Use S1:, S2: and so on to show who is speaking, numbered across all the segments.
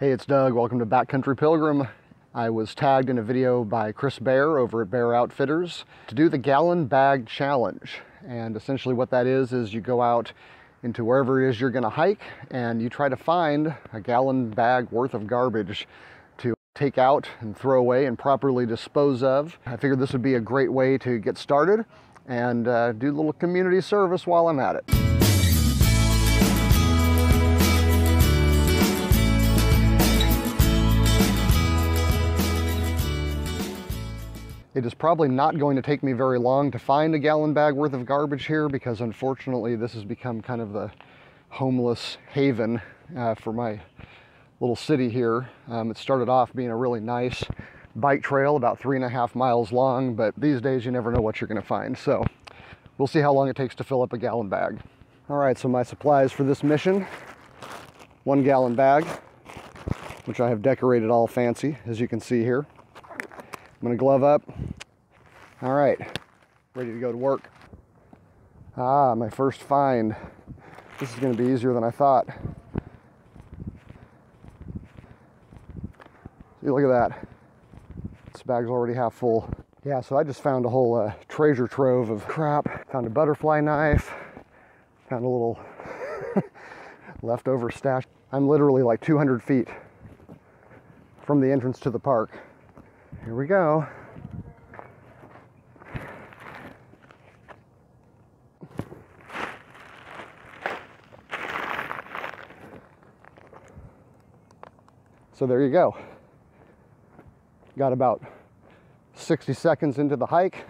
S1: Hey, it's Doug. Welcome to Backcountry Pilgrim. I was tagged in a video by Chris Bear over at Bexar Outfitters to do the gallon bag challenge. And essentially what that is you go out into wherever it is you're going to hike and you try to find a gallon bag worth of garbage to take out and throw away and properly dispose of. I figured this would be a great way to get started and do a little community service while I'm at it. It is probably not going to take me very long to find a gallon bag worth of garbage here because unfortunately this has become kind of the homeless haven for my little city here. It started off being a really nice bike trail about 3.5 miles long, but these days you never know what you're going to find. So we'll see how long it takes to fill up a gallon bag. All right, so my supplies for this mission: 1 gallon bag, which I have decorated all fancy, as you can see here. I'm gonna glove up. All right, ready to go to work. Ah, my first find. This is gonna be easier than I thought. See, look at that. This bag's already half full. Yeah, so I just found a whole treasure trove of crap. Found a butterfly knife. Found a little leftover stash. I'm literally like 200 feet from the entrance to the park. Here we go. So there you go. Got about 60 seconds into the hike.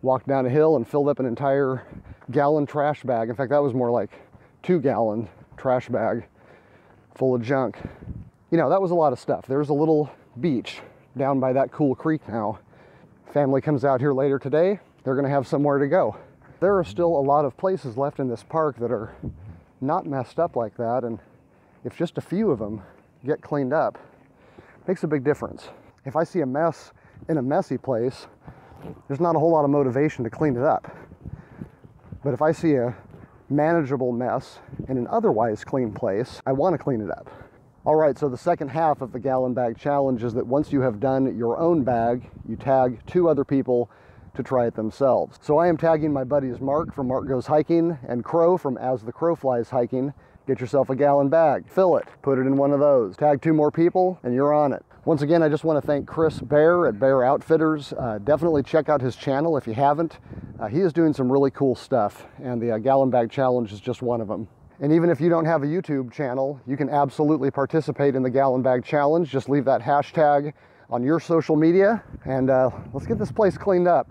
S1: Walked down a hill and filled up an entire gallon trash bag. In fact, that was more like 2-gallon trash bag full of junk. You know, that was a lot of stuff. There's a little beach down by that cool creek now. Family comes out here later today, they're gonna have somewhere to go. There are still a lot of places left in this park that are not messed up like that, and if just a few of them get cleaned up, it makes a big difference. If I see a mess in a messy place, there's not a whole lot of motivation to clean it up. But if I see a manageable mess in an otherwise clean place, I want to clean it up. All right, so the second half of the gallon bag challenge is that once you have done your own bag, you tag 2 other people to try it themselves. So I am tagging my buddies Mark from Mark Goes Hiking and Crow from As the Crow Flies Hiking. Get yourself a gallon bag, fill it, put it in one of those. Tag 2 more people and you're on it. Once again, I just want to thank Chris Bear at Bexar Outfitters. Definitely check out his channel if you haven't. He is doing some really cool stuff, and the gallon bag challenge is just one of them. And even if you don't have a YouTube channel, you can absolutely participate in the gallon bag challenge. Just leave that hashtag on your social media and let's get this place cleaned up.